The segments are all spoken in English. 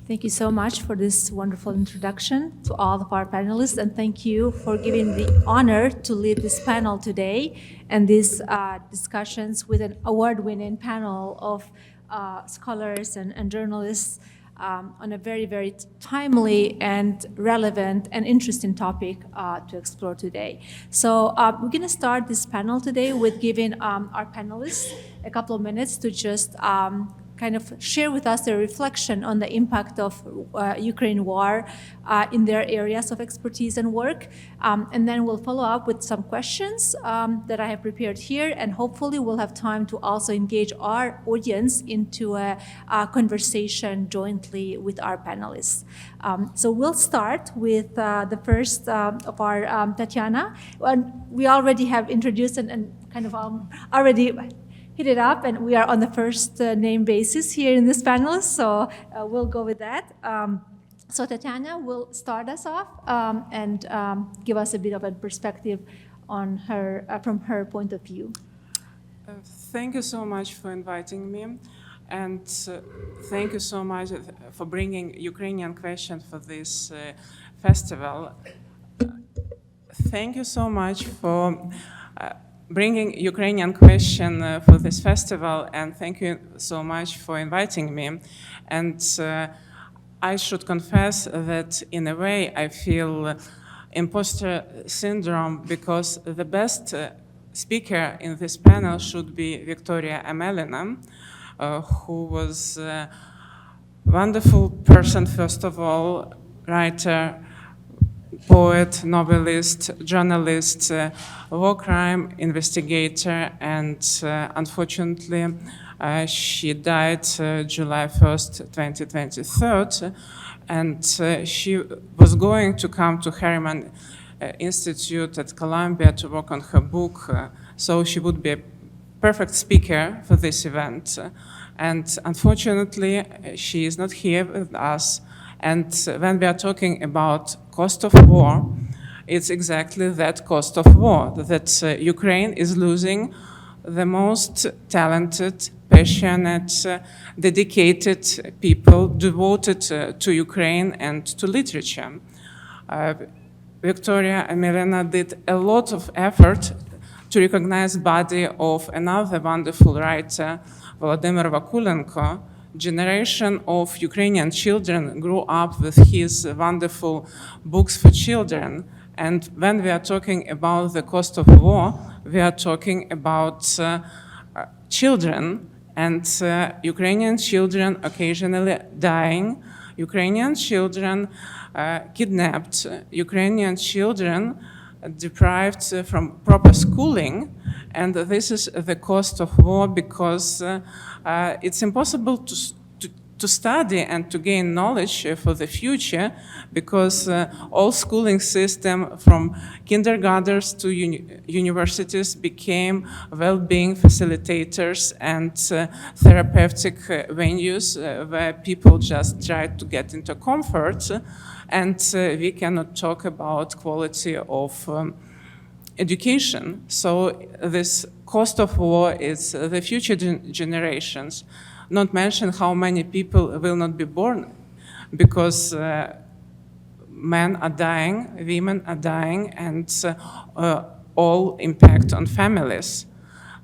Thank you so much for this wonderful introduction to all of our panelists, and thank you for giving the honor to lead this panel today and these discussions with an award-winning panel of scholars and journalists on a very, very timely and relevant and interesting topic to explore today. So we're going to start this panel today with giving our panelists a couple of minutes to just kind of share with us their reflection on the impact of Ukraine war in their areas of expertise and work. And then we'll follow up with some questions that I have prepared here, and hopefully we'll have time to also engage our audience into a conversation jointly with our panelists. So we'll start with the first of our Tetyana. We already have introduced and kind of already hit it up, and we are on the first name basis here in this panel, so we'll go with that. So Tetyana will start us off and give us a bit of a perspective on her, from her point of view. Thank you so much for inviting me, and thank you so much for bringing Ukrainian question for this festival. Thank you so much for bringing Ukrainian question for this festival, and thank you so much for inviting me. And I should confess that in a way I feel imposter syndrome, because the best speaker in this panel should be Victoria Amelina, who was a wonderful person, first of all, writer, poet, novelist, journalist, war crime investigator, and unfortunately she died July 1st, 2023, and she was going to come to Harriman Institute at Columbia to work on her book, so she would be a perfect speaker for this event. And unfortunately, she is not here with us. And when we are talking about cost of war, it's exactly that cost of war, that Ukraine is losing the most talented, passionate, dedicated people devoted to Ukraine and to literature. Victoria Amelina did a lot of effort to recognize body of another wonderful writer, Volodymyr Vakulenko. Generation of Ukrainian children grew up with his wonderful books for children. And when we are talking about the cost of war, we are talking about children, and Ukrainian children occasionally dying, Ukrainian children kidnapped, Ukrainian children deprived from proper schooling. And this is the cost of war, because it's impossible to study and to gain knowledge for the future, because all schooling system from kindergartens to universities became well-being facilitators and therapeutic venues where people just try to get into comfort, and we cannot talk about quality of education. So this cost of war is the future generations, not mention how many people will not be born, because men are dying, women are dying, and all impact on families.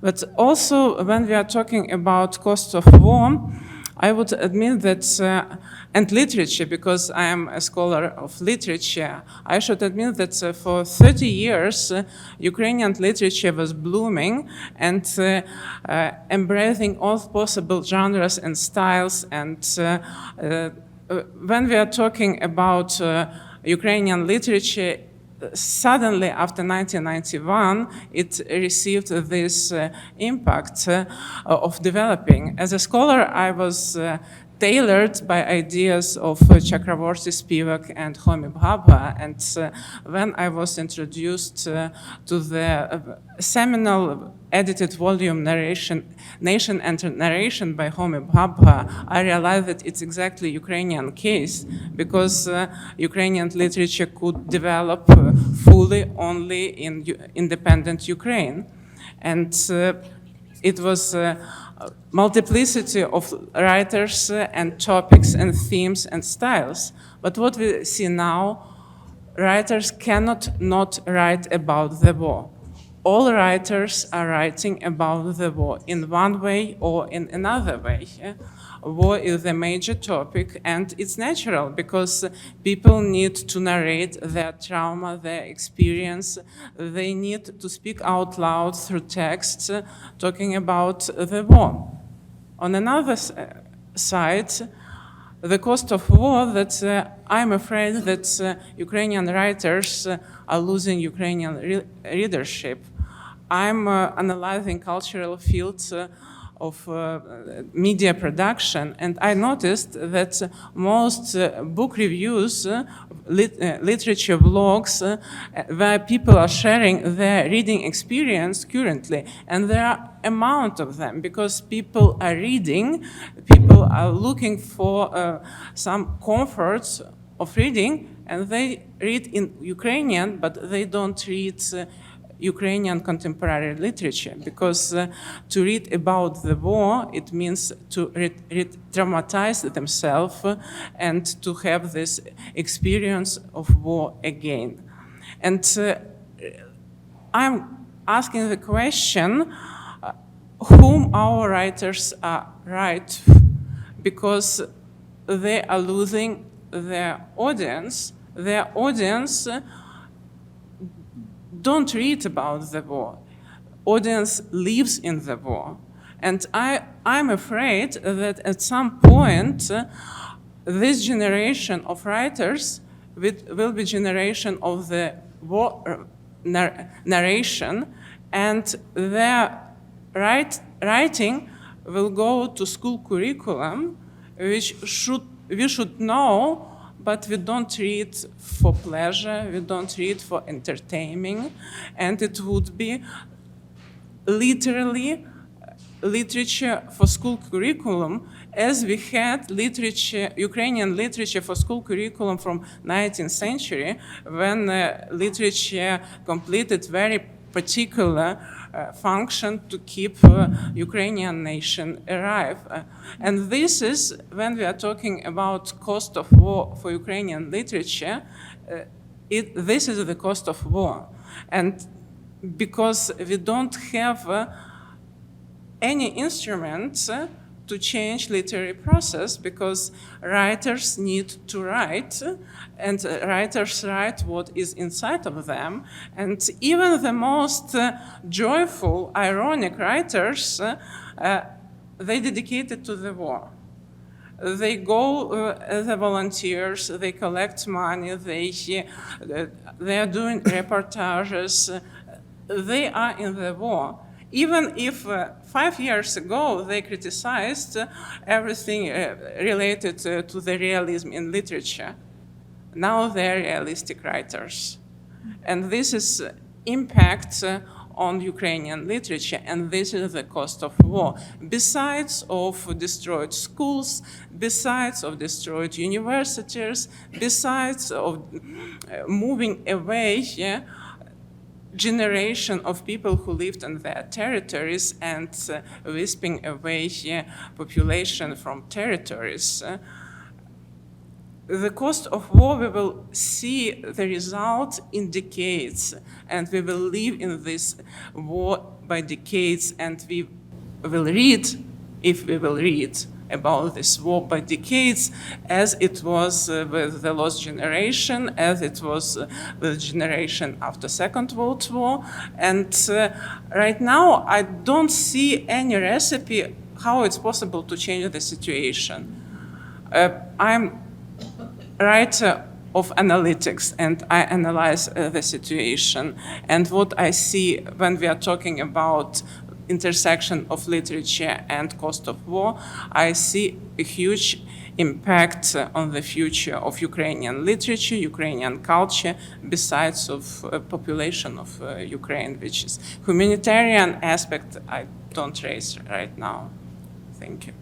But also, when we are talking about cost of war, I would admit that, and literature, because I am a scholar of literature, I should admit that for 30 years, Ukrainian literature was blooming and embracing all possible genres and styles. And when we are talking about Ukrainian literature, suddenly after 1991, it received this impact of developing. As a scholar, I was tailored by ideas of Chakravorty, Spivak, and Homi Bhabha. And when I was introduced to the seminal edited volume Nation and Narration by Homi Bhabha, I realized that it's exactly Ukrainian case, because Ukrainian literature could develop fully only in independent Ukraine. And it was multiplicity of writers and topics and themes and styles. But what we see now, writers cannot not write about the war. All writers are writing about the war in one way or in another way. War is a major topic, and it's natural because people need to narrate their trauma, their experience. They need to speak out loud through text, talking about the war. On another side, the cost of war, that I'm afraid that Ukrainian writers are losing Ukrainian readership. I'm analyzing cultural fields of media production, and I noticed that most book reviews, literature blogs, where people are sharing their reading experience currently, and there are amount of them because people are reading, people are looking for some comforts of reading, and they read in Ukrainian, but they don't read Ukrainian contemporary literature, because to read about the war, it means to re-traumatize themselves and to have this experience of war again. And I'm asking the question, whom our writers are right, because they are losing their audience. Their audience don't read about the war. Audience lives in the war. And I'm afraid that at some point, this generation of writers will be generation of the war narration, and their writing will go to school curriculum, which we should know, but we don't read for pleasure, we don't read for entertaining, and it would be literally literature for school curriculum, as we had literature, Ukrainian literature for school curriculum from 19th century, when literature completed very particular function to keep Ukrainian nation alive. And this is, when we are talking about cost of war for Ukrainian literature, this is the cost of war. And because we don't have any instruments to change literary process, because writers need to write, and writers write what is inside of them. And even the most joyful, ironic writers, they dedicated to the war. They go as volunteers, they collect money, they are doing reportages, they are in the war. Even if 5 years ago they criticized everything related to the realism in literature, now they're realistic writers. And this is impact on Ukrainian literature, and this is the cost of war. Besides of destroyed schools, besides of destroyed universities, besides of moving away generation of people who lived in their territories and whispering away population from territories. The cost of war, we will see the result in decades, and we will live in this war by decades, and we will read, if we will read about this war by decades, as it was with the lost generation, as it was with generation after Second World War. And right now, I don't see any recipe how it's possible to change the situation. I'm writer of analytics, and I analyze the situation. And what I see when we are talking about intersection of literature and cost of war, I see a huge impact on the future of Ukrainian literature, Ukrainian culture, besides of population of Ukraine, which is humanitarian aspect I don't raise right now. Thank you.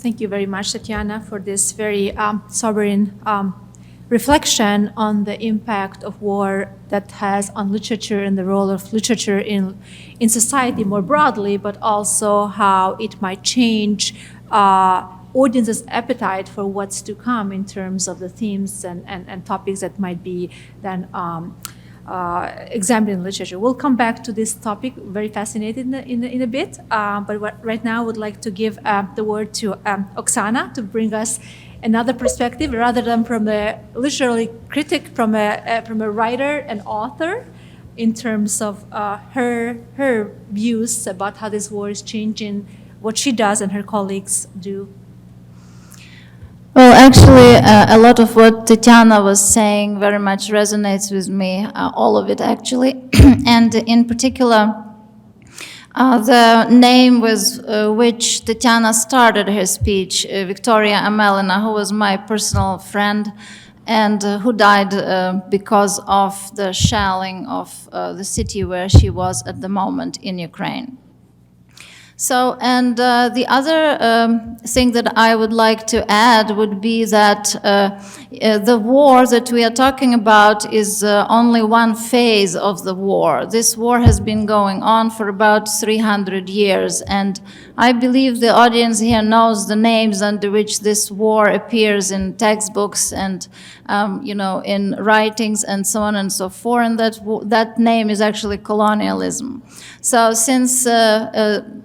Thank you very much, Tetyana, for this very sobering reflection on the impact of war that has on literature and the role of literature in society more broadly, but also how it might change audiences' appetite for what's to come in terms of the themes and topics that might be then examined in literature. We'll come back to this topic, very fascinated in a bit, but right now I would like to give the word to Oksana to bring us another perspective, rather than from a literary critic, from a writer and author, in terms of her views about how this war is changing what she does and her colleagues do. Well, actually, a lot of what Tetyana was saying very much resonates with me, all of it actually, and in particular, the name with which Tetyana started her speech, Victoria Amelina, who was my personal friend and who died because of the shelling of the city where she was at the moment in Ukraine. So, and the other thing that I would like to add would be that the war that we are talking about is only one phase of the war. This war has been going on for about 300 years, and I believe the audience here knows the names under which this war appears in textbooks and, you know, in writings and so on and so forth, and that name is actually colonialism. So since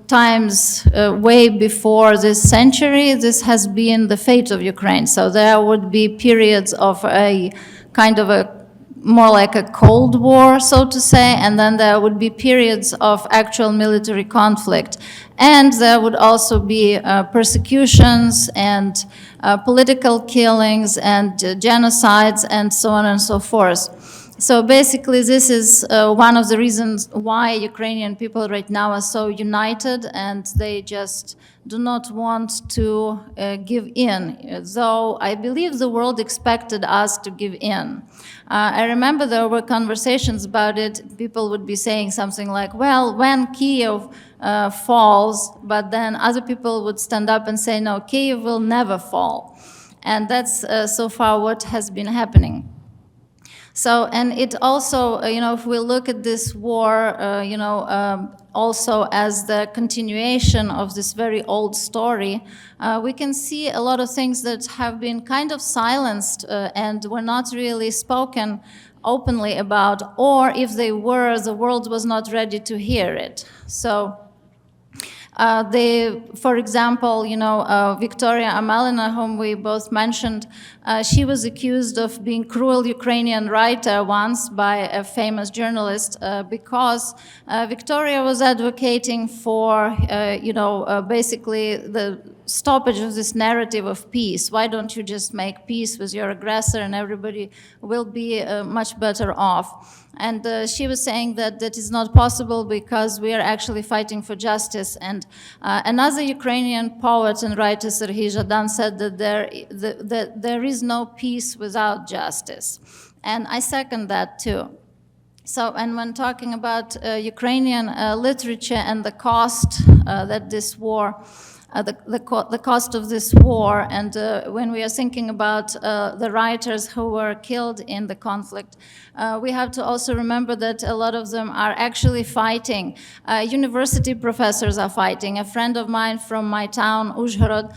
times way before this century, this has been the fate of Ukraine. So there would be periods of a kind of a more like a Cold War, so to say, and then there would be periods of actual military conflict. And there would also be persecutions and political killings and genocides and so on and so forth. So basically, this is one of the reasons why Ukrainian people right now are so united, and they just do not want to give in, though I believe the world expected us to give in. I remember there were conversations about it. People would be saying something like, well, when Kyiv falls, but then other people would stand up and say, no, Kyiv will never fall. And that's so far what has been happening. So, and it also, you know, if we look at this war, you know, also as the continuation of this very old story, we can see a lot of things that have been kind of silenced and were not really spoken openly about, or if they were, the world was not ready to hear it. So, for example, you know, Victoria Amelina, whom we both mentioned, she was accused of being cruel Ukrainian writer once by a famous journalist because Victoria was advocating for, you know, basically the stoppage of this narrative of peace. Why don't you just make peace with your aggressor and everybody will be much better off? And she was saying that that is not possible because we are actually fighting for justice. And another Ukrainian poet and writer, Serhiy Zhadan, said that there is no peace without justice. And I second that too. So, and when talking about Ukrainian literature and the cost that this war the cost of this war, and when we are thinking about the writers who were killed in the conflict, we have to also remember that a lot of them are actually fighting. University professors are fighting. A friend of mine from my town, Uzhhorod,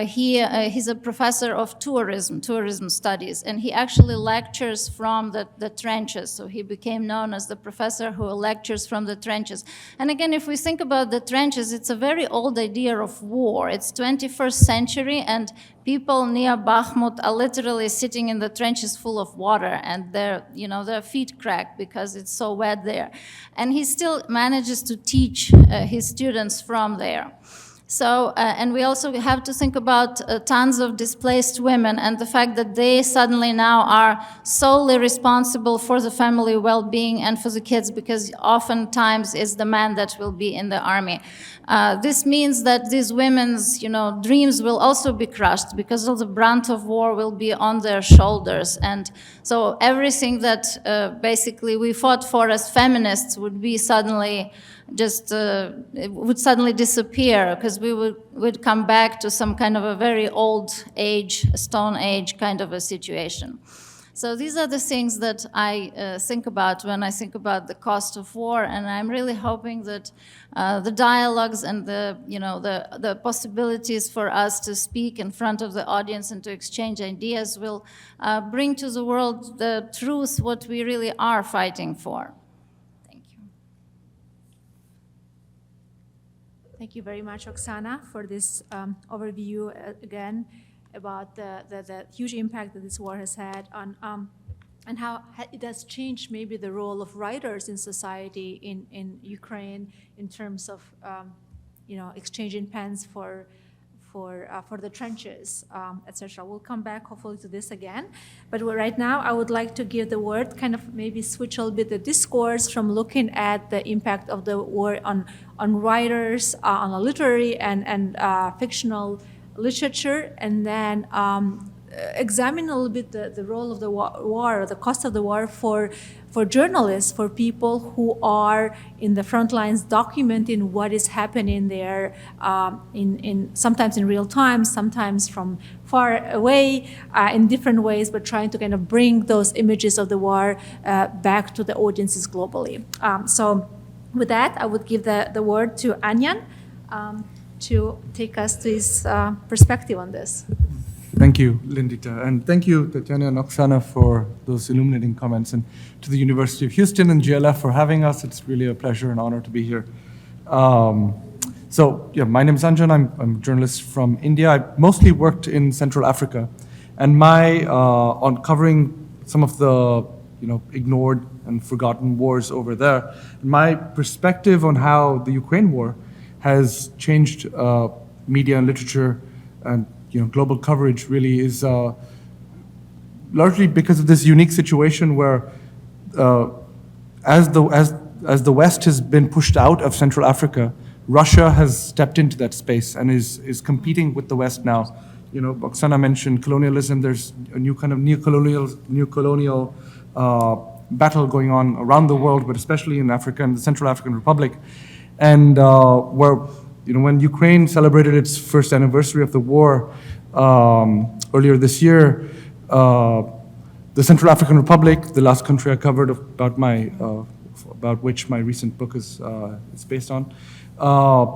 he's a professor of tourism studies, and he actually lectures from the trenches. So he became known as the professor who lectures from the trenches. And again, if we think about the trenches, it's a very old idea of war. It's 21st century, and people near Bakhmut are literally sitting in the trenches full of water, and their feet crack because it's so wet there. And he still manages to teach his students from there. So, and we also have to think about tons of displaced women and the fact that they suddenly now are solely responsible for the family well-being and for the kids, because oftentimes it's the man that will be in the army. This means that these women's, dreams will also be crushed because all the brunt of war will be on their shoulders. And so everything that basically we fought for as feminists would be suddenly it would suddenly disappear, because we would come back to some kind of a very old age, Stone Age kind of a situation. So these are the things that I think about when I think about the cost of war, and I'm really hoping that the dialogues and the possibilities for us to speak in front of the audience and to exchange ideas will bring to the world the truth, what we really are fighting for. Thank you very much, Oksana, for this overview again about the huge impact that this war has had on and how it has changed maybe the role of writers in society in Ukraine in terms of exchanging pens for the trenches, etc. We'll come back hopefully to this again. But right now, I would like to give the word, kind of maybe switch a little bit the discourse from looking at the impact of the war on writers, on the literary and fictional literature, and then examine a little bit the role of the war, or the cost of the war for journalists, for people who are in the front lines documenting what is happening there, sometimes in real time, sometimes from far away, in different ways, but trying to kind of bring those images of the war back to the audiences globally. So with that, I would give the word to Anjan to take us to his perspective on this. Thank you, Lindita, and thank you, Tetyana and Oksana, for those illuminating comments, and to the University of Houston and GLF for having us. It's really a pleasure and honor to be here. So, my name is Anjan. I'm a journalist from India. I mostly worked in Central Africa, and on covering some of the ignored and forgotten wars over there, my perspective on how the Ukraine war has changed media and literature and global coverage really is largely because of this unique situation where, as the West has been pushed out of Central Africa, Russia has stepped into that space and is competing with the West now. Oksana mentioned colonialism. There's a new kind of new colonial battle going on around the world, but especially in Africa and the Central African Republic, and where when Ukraine celebrated its first anniversary of the war earlier this year, the Central African Republic, the last country I covered about which my recent book is based on,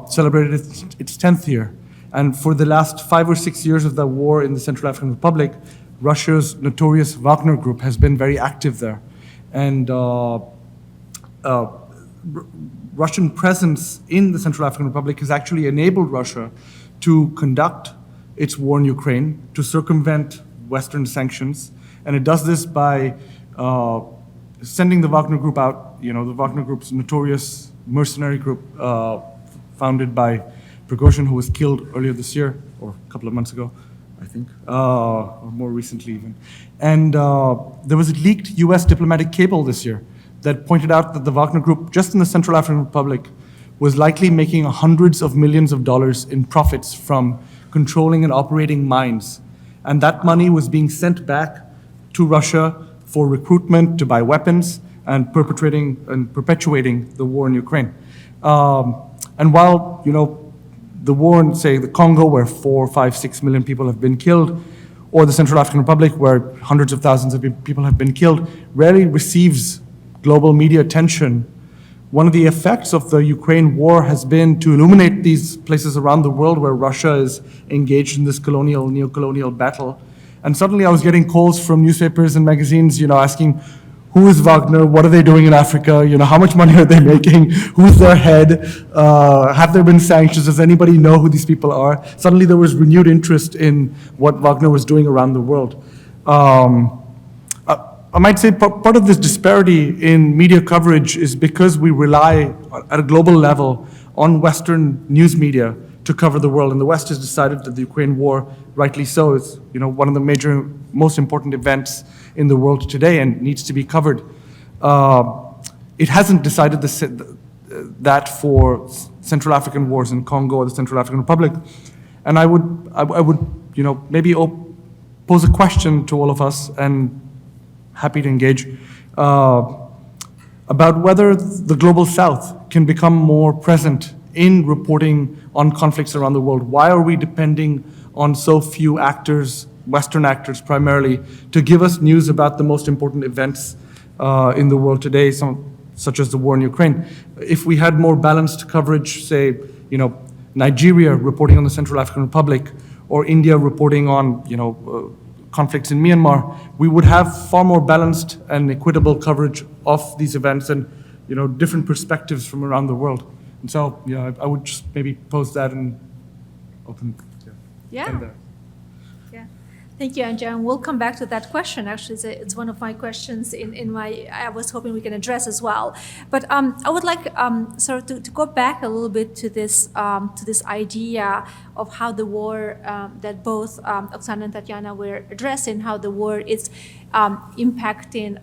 celebrated its 10th year. And for the last 5 or 6 years of the war in the Central African Republic, Russia's notorious Wagner Group has been very active there. And Russian presence in the Central African Republic has actually enabled Russia to conduct its war in Ukraine, to circumvent Western sanctions. And it does this by sending the Wagner Group out, the Wagner Group's notorious mercenary group founded by Prigozhin, who was killed earlier this year, or a couple of months ago, I think, or more recently even. And there was a leaked US diplomatic cable this year that pointed out that the Wagner Group, just in the Central African Republic, was likely making hundreds of millions of dollars in profits from controlling and operating mines. And that money was being sent back to Russia for recruitment, to buy weapons, and perpetuating the war in Ukraine. And while, the war in, say, the Congo, where 4, 5, 6 million people have been killed, or the Central African Republic, where hundreds of thousands of people have been killed, rarely receives global media attention. One of the effects of the Ukraine war has been to illuminate these places around the world where Russia is engaged in this neo-colonial battle. And suddenly I was getting calls from newspapers and magazines, asking, who is Wagner? What are they doing in Africa? How much money are they making? Who's their head? Have there been sanctions? Does anybody know who these people are? Suddenly there was renewed interest in what Wagner was doing around the world. I might say part of this disparity in media coverage is because we rely at a global level on Western news media to cover the world. And the West has decided that the Ukraine war, rightly so, is one of the major, most important events in the world today and needs to be covered. It hasn't decided that for Central African wars in Congo or the Central African Republic. And I would maybe pose a question to all of us, and happy to engage, about whether the Global South can become more present in reporting on conflicts around the world. Why are we depending on so few actors, Western actors primarily, to give us news about the most important events in the world today, such as the war in Ukraine? If we had more balanced coverage, say, Nigeria reporting on the Central African Republic, or India reporting on, conflicts in Myanmar, we would have far more balanced and equitable coverage of these events and, different perspectives from around the world. And so, I would just maybe pose that and open. Yeah. Yeah. Thank you, Anjan. We'll come back to that question. Actually, it's one of my questions I was hoping we can address as well. But I would like to go back a little bit to this idea of how the war that both Oksana and Tetyana were addressing, how the war is impacting,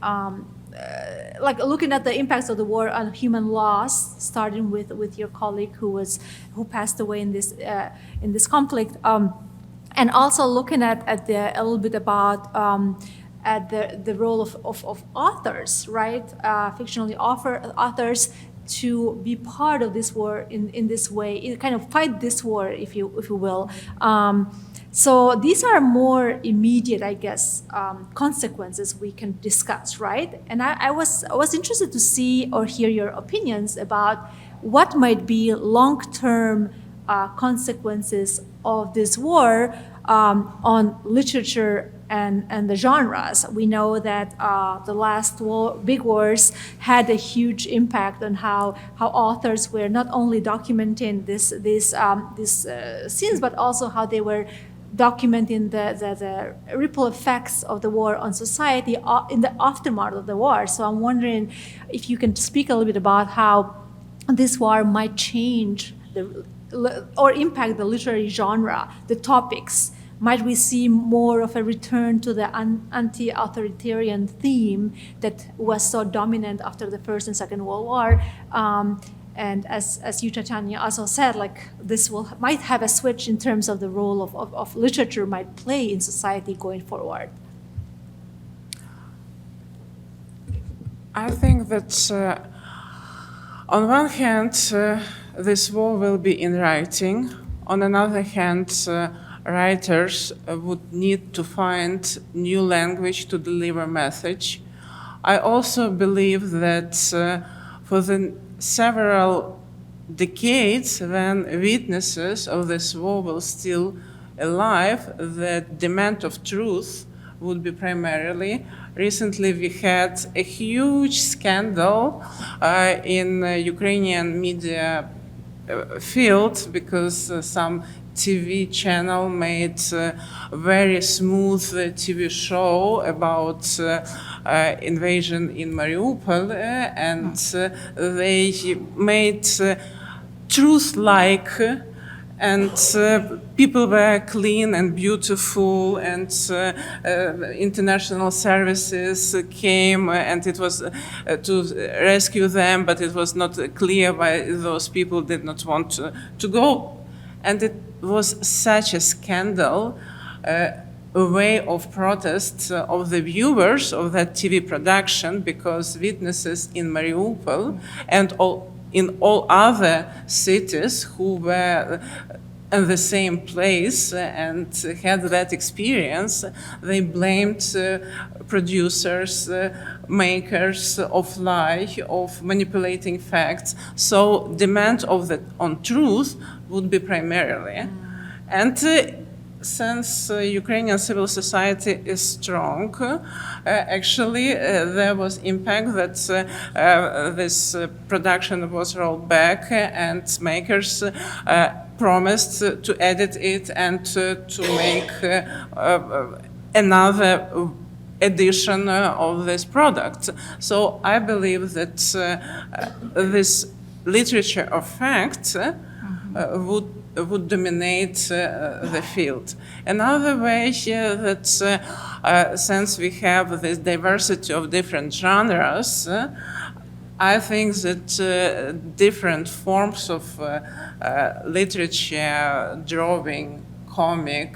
like looking at the impacts of the war on human loss, starting with your colleague who passed away in this conflict. And also looking at a little bit about at the role of authors, right? Fictionally authors to be part of this war in this way, kind of fight this war, if you will. So these are more immediate, I guess, consequences we can discuss, right? And I was interested to see or hear your opinions about what might be long-term consequences of this war on literature and the genres. We know that the last big wars had a huge impact on how authors were not only documenting these scenes, but also how they were documenting the ripple effects of the war on society in the aftermath of the war. So I'm wondering if you can speak a little bit about how this war might change or impact the literary genre, the topics. Might we see more of a return to the anti-authoritarian theme that was so dominant after the First and Second World War? And as you, Tetyana, also said, like this might have a switch in terms of the role of literature might play in society going forward. I think that on one hand, this war will be in writing. On another hand, writers would need to find new language to deliver message. I also believe that for the several decades when witnesses of this war were still alive, the demand of truth would be primarily. Recently we had a huge scandal in Ukrainian media field because some TV channel made a very smooth TV show about invasion in Mariupol, and they made truth-like, and people were clean and beautiful, and international services came, and it was to rescue them, but it was not clear why those people did not want to go. And it was such a scandal, a way of protest of the viewers of that TV production, because witnesses in Mariupol and in all other cities who were in the same place and had that experience, they blamed producers, makers of lie, of manipulating facts. So demand on truth would be primarily. And since Ukrainian civil society is strong, actually there was impact that this production was rolled back, and makers promised to edit it and to make another edition of this product. So I believe that this literature of fact would would dominate the field. Another way here that since we have this diversity of different genres, I think that different forms of literature, drawing, comic,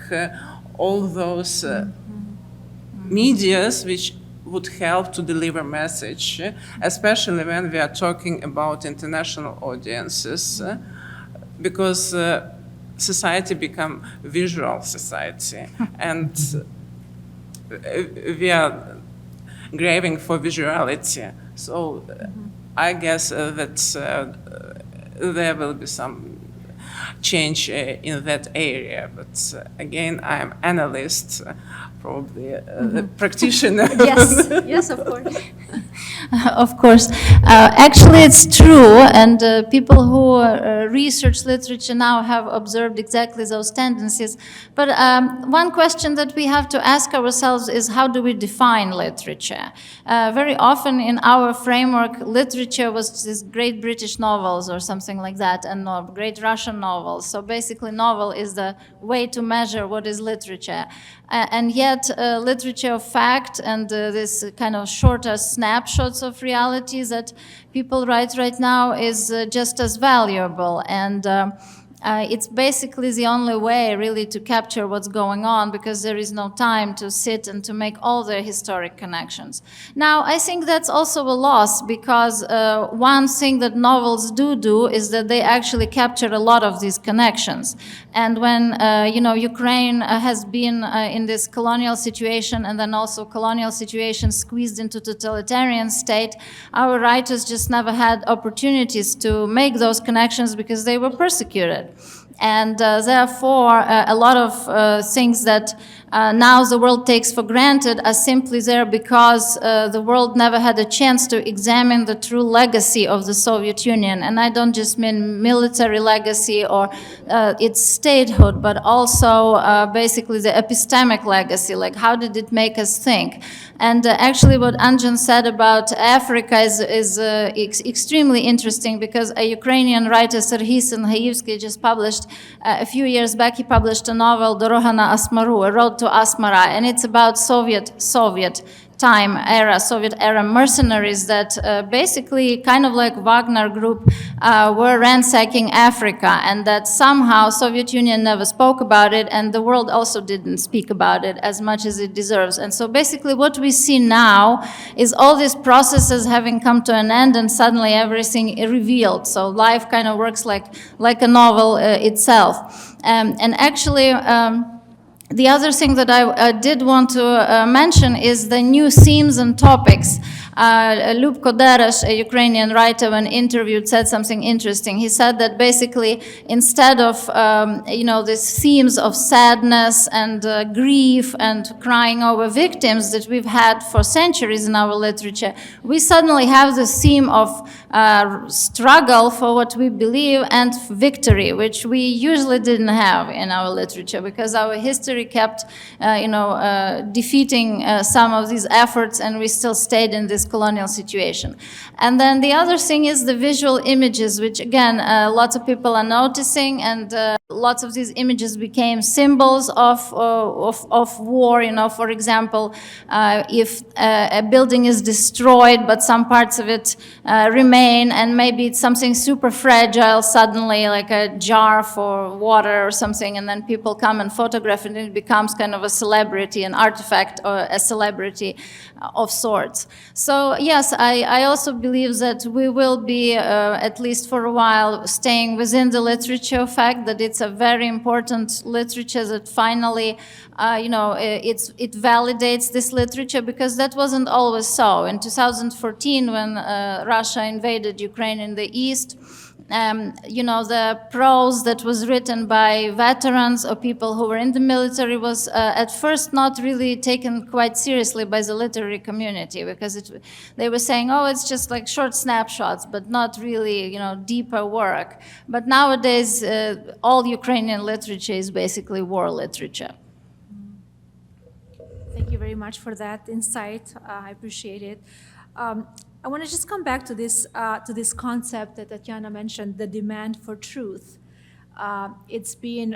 all those medias which would help to deliver message, especially when we are talking about international audiences, because society become visual society, and we are craving for visuality. So I guess that there will be some change in that area. But again, I'm analyst, probably a practitioner. Yes, yes, of course. Of course. Actually, it's true, and people who research literature now have observed exactly those tendencies. But one question that we have to ask ourselves is, how do we define literature? Very often in our framework, literature was these great British novels or something like that, and great Russian novels. So basically, novel is the way to measure what is literature. And yet, literature of fact and this kind of shorter snapshots of realities that people write right now is just as valuable. And it's basically the only way really to capture what's going on, because there is no time to sit and to make all the historic connections. Now, I think that's also a loss, because one thing that novels do is that they actually capture a lot of these connections. And when, Ukraine has been in this colonial situation, and then also colonial situation squeezed into totalitarian state, our writers just never had opportunities to make those connections because they were persecuted. And therefore, a lot of things that now the world takes for granted are simply there because the world never had a chance to examine the true legacy of the Soviet Union. And I don't just mean military legacy or its statehood, but also basically the epistemic legacy, like how did it make us think? And actually what Anjan said about Africa is extremely interesting, because a Ukrainian writer, Serhiy Senhaivsky, just published a few years back, he published a novel, Doroga na Asmaru, A Road to Asmara, and it's about Soviet era mercenaries that basically, kind of like Wagner Group, were ransacking Africa, and that somehow Soviet Union never spoke about it, and the world also didn't speak about it as much as it deserves. And so basically what we see now is all these processes having come to an end, and suddenly everything revealed. So life kind of works like a novel itself. And actually, the other thing that I did want to mention is the new themes and topics. Lubko Deres, a Ukrainian writer, when interviewed, said something interesting. He said that basically, instead of these themes of sadness and grief and crying over victims that we've had for centuries in our literature, we suddenly have the theme of struggle for what we believe and victory, which we usually didn't have in our literature, because our history kept, defeating some of these efforts, and we still stayed in this colonial situation. And then the other thing is the visual images, which again, lots of people are noticing, and lots of these images became symbols of war. For example, if a building is destroyed, but some parts of it remain, and maybe it's something super fragile suddenly, like a jar for water or something, and then people come and photograph it, and it becomes kind of a celebrity, an artifact, or a celebrity of sorts. So yes, I also believe that we will be, at least for a while, staying within the literature of fact, that it's a very important literature that finally, it validates this literature, because that wasn't always so. In 2014, when Russia invaded Ukraine in the east, the prose that was written by veterans or people who were in the military was at first not really taken quite seriously by the literary community, because they were saying, oh, it's just like short snapshots, but not really, deeper work. But nowadays, all Ukrainian literature is basically war literature. Thank you very much for that insight. I appreciate it. I want to just come back to this concept that Tetyana mentioned, the demand for truth. there's been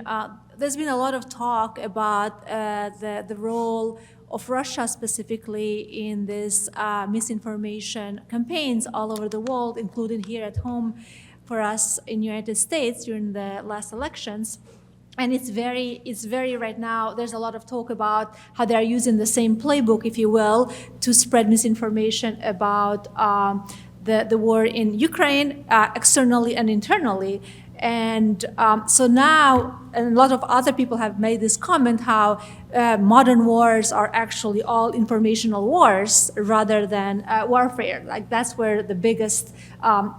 a lot of talk about the role of Russia specifically in this misinformation campaigns all over the world, including here at home for us in the United States during the last elections. And it's very right now, there's a lot of talk about how they're using the same playbook, if you will, to spread misinformation about the war in Ukraine, externally and internally. And so now, and a lot of other people have made this comment, how modern wars are actually all informational wars rather than warfare. Like that's where the biggest,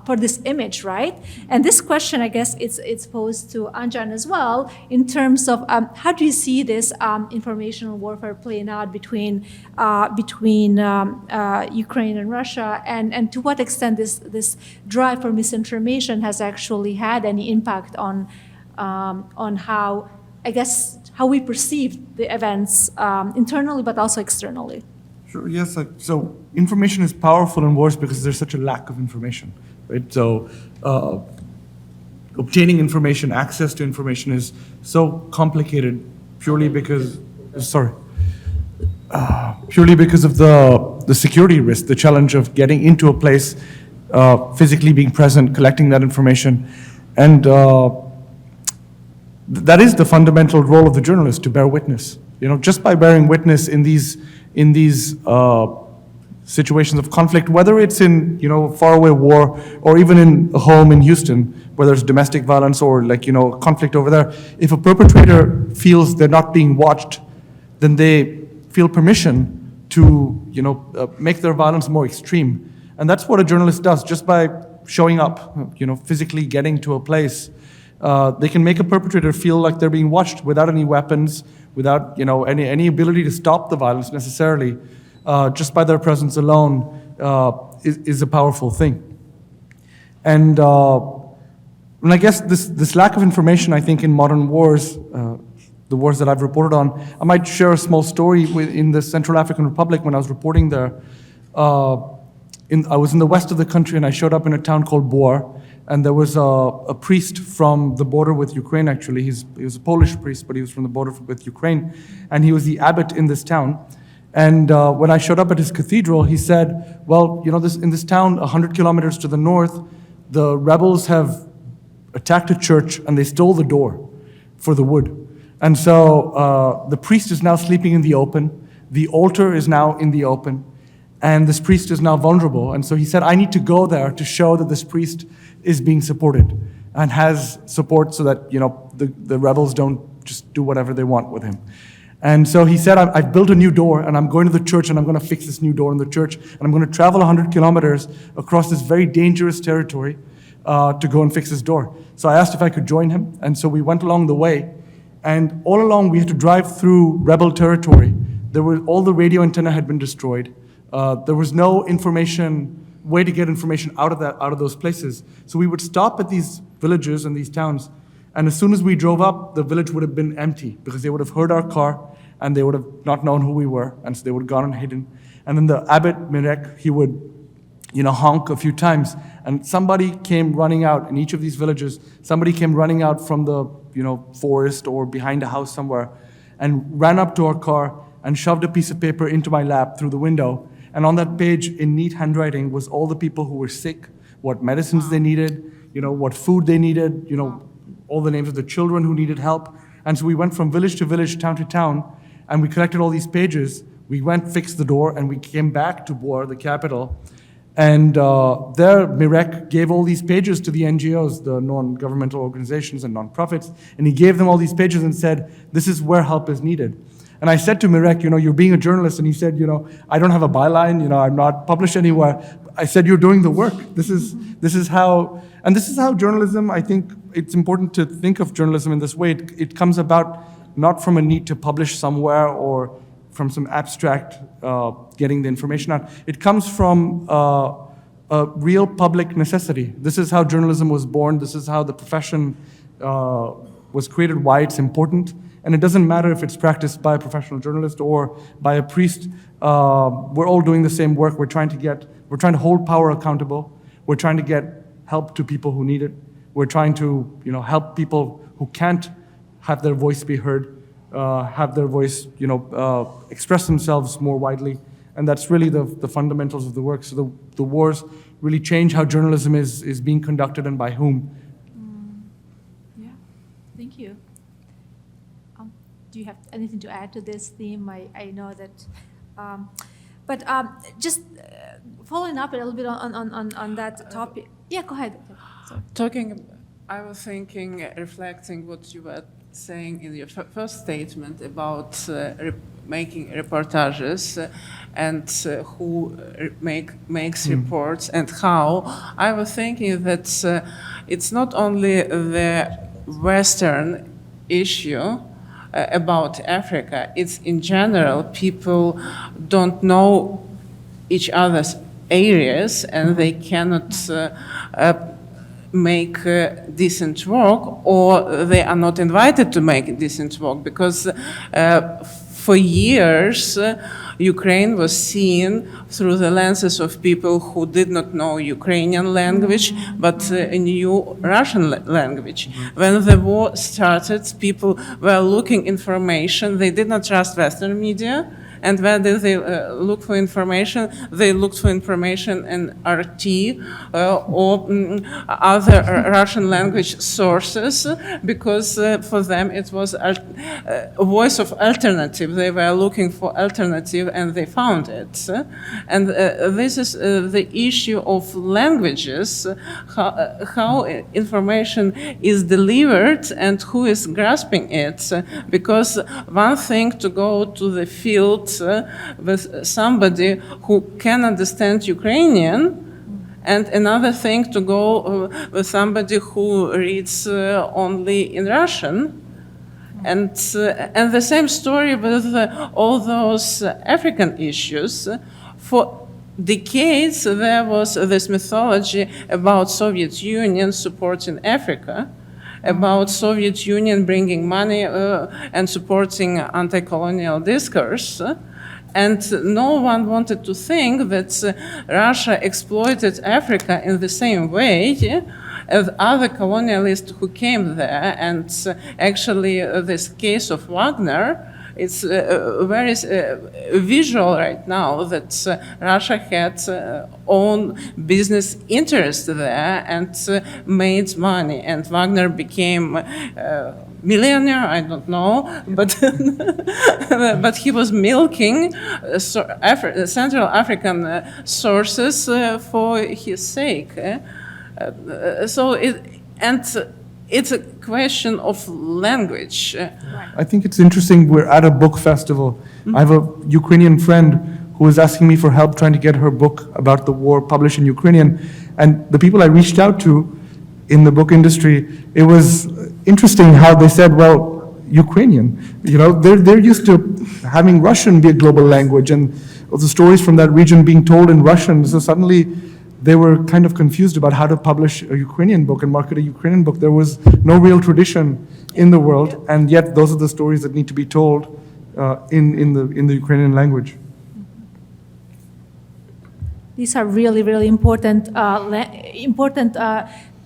for this image, right? And this question, I guess it's posed to Anjan as well, in terms of how do you see this informational warfare playing out between Ukraine and Russia, and to what extent this drive for misinformation has actually had any impact on how, I guess, how we perceive the events internally, but also externally. Sure, yes. So information is powerful in wars because there's such a lack of information, right? So obtaining information, access to information is so complicated purely because of the security risk, the challenge of getting into a place, physically being present, collecting that information. And that is the fundamental role of the journalist, to bear witness. You know, just by bearing witness in these situations of conflict, whether it's in, you know, faraway war or even in a home in Houston, where there's domestic violence or, like, you know, conflict over there, if a perpetrator feels they're not being watched, then they feel permission to, you know, make their violence more extreme. And that's what a journalist does. Just by showing up, you know, physically getting to a place, they can make a perpetrator feel like they're being watched without any weapons, without, you know, any ability to stop the violence necessarily. Just by their presence alone is a powerful thing. And I guess this lack of information, I think, in modern wars, the wars that I've reported on, I might share a small story in the Central African Republic when I was reporting there. I was in the west of the country, and I showed up in a town called Bor, and there was a priest from the border with Ukraine, actually. He was a Polish priest, but he was from the border with Ukraine, and he was the abbot in this town. And when I showed up at his cathedral, he said, well, you know, in this town, 100 kilometers to the north, the rebels have attacked a church, and they stole the door for the wood. And so the priest is now sleeping in the open, the altar is now in the open, and this priest is now vulnerable. And so he said, I need to go there to show that this priest is being supported and has support so that, you know, the rebels don't just do whatever they want with him. And so he said, I've built a new door, and I'm going to the church, and I'm going to fix this new door in the church, and I'm going to travel 100 kilometers across this very dangerous territory to go and fix this door. So I asked if I could join him, and so we went along the way. And all along, we had to drive through rebel territory. All the radio antenna had been destroyed. There was no way to get information out of those places. So we would stop at these villages and these towns, and as soon as we drove up, the village would have been empty because they would have heard our car and they would have not known who we were, and so they would have gone and hidden. And then the abbot Mirek, he would, you know, honk a few times, and somebody came running out in each of these villages. Somebody came running out from the, you know, forest or behind a house somewhere, and ran up to our car and shoved a piece of paper into my lap through the window. And on that page, in neat handwriting, was all the people who were sick, what medicines they needed, you know, what food they needed, you know, all the names of the children who needed help. And so we went from village to village, town to town, and we collected all these pages. We went, fixed the door, and we came back to Bor, the capital. And there, Mirek gave all these pages to the NGOs, the non-governmental organizations and nonprofits, and he gave them all these pages and said, this is where help is needed. And I said to Mirek, you know, you're being a journalist, and he said, you know, I don't have a byline, you know, I'm not published anywhere. I said, you're doing the work. This is how journalism, I think it's important to think of journalism in this way. It comes about not from a need to publish somewhere or from some abstract getting the information out. It comes from a real public necessity. This is how journalism was born. This is how the profession was created, why it's important. And it doesn't matter if it's practiced by a professional journalist or by a priest. We're all doing the same work. We're trying to hold power accountable. We're trying to get help to people who need it. We're trying to, you know, help people who can't have their voice be heard, have their voice, express themselves more widely. And that's really the fundamentals of the work. So the wars really change how journalism is being conducted and by whom. Yeah, thank you. Do you have anything to add to this theme? I know that, but just following up a little bit on that topic. Yeah, go ahead. Sorry. I was thinking, reflecting what you were saying in your first statement about making reportages and who makes reports and how. I was thinking that it's not only the Western issue about Africa, it's in general people don't know each other's areas and they cannot make decent work, or they are not invited to make decent work, because for years Ukraine was seen through the lenses of people who did not know Ukrainian language but knew Russian language. When the war started, people were looking information. They did not trust Western media. And where did they look for information? They looked for information in RT or other Russian language sources, because for them it was a voice of alternative. They were looking for alternative and they found it. And this is the issue of languages, how information is delivered and who is grasping it. Because one thing to go to the field with somebody who can understand Ukrainian, and another thing to go with somebody who reads only in Russian. And the same story with all those African issues. For decades, there was this mythology about Soviet Union supporting Africa, about Soviet Union bringing money and supporting anti-colonial discourse. And no one wanted to think that Russia exploited Africa in the same way as other colonialists who came there. And actually, this case of Wagner, it's very visual right now that Russia had own business interest there and made money. And Wagner became millionaire, I don't know, but but he was milking Central African sources for his sake. So it's a question of language. I think it's interesting, we're at a book festival. I have a Ukrainian friend who was asking me for help trying to get her book about the war published in Ukrainian. And the people I reached out to in the book industry, it was interesting how they said, well, Ukrainian, they're used to having Russian be a global language and the stories from that region being told in Russian. So suddenly they were kind of confused about how to publish a Ukrainian book and market a Ukrainian book. There was no real tradition in the world, and yet those are the stories that need to be told in the Ukrainian language. These are really, really important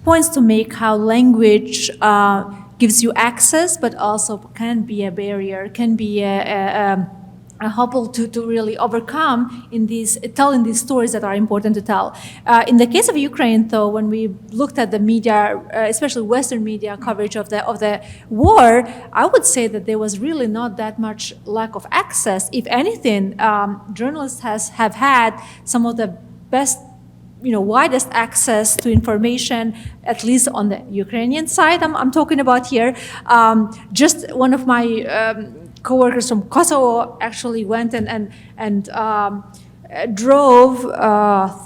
points to make, how language gives you access, but also can be a barrier, can be a hobble to really overcome in telling these stories that are important to tell. In the case of Ukraine, though, when we looked at the media, especially Western media coverage of the war, I would say that there was really not that much lack of access. If anything, journalists have had some of the best, widest access to information, at least on the Ukrainian side. I'm talking about here. Just one of my co-workers from Kosovo actually went and drove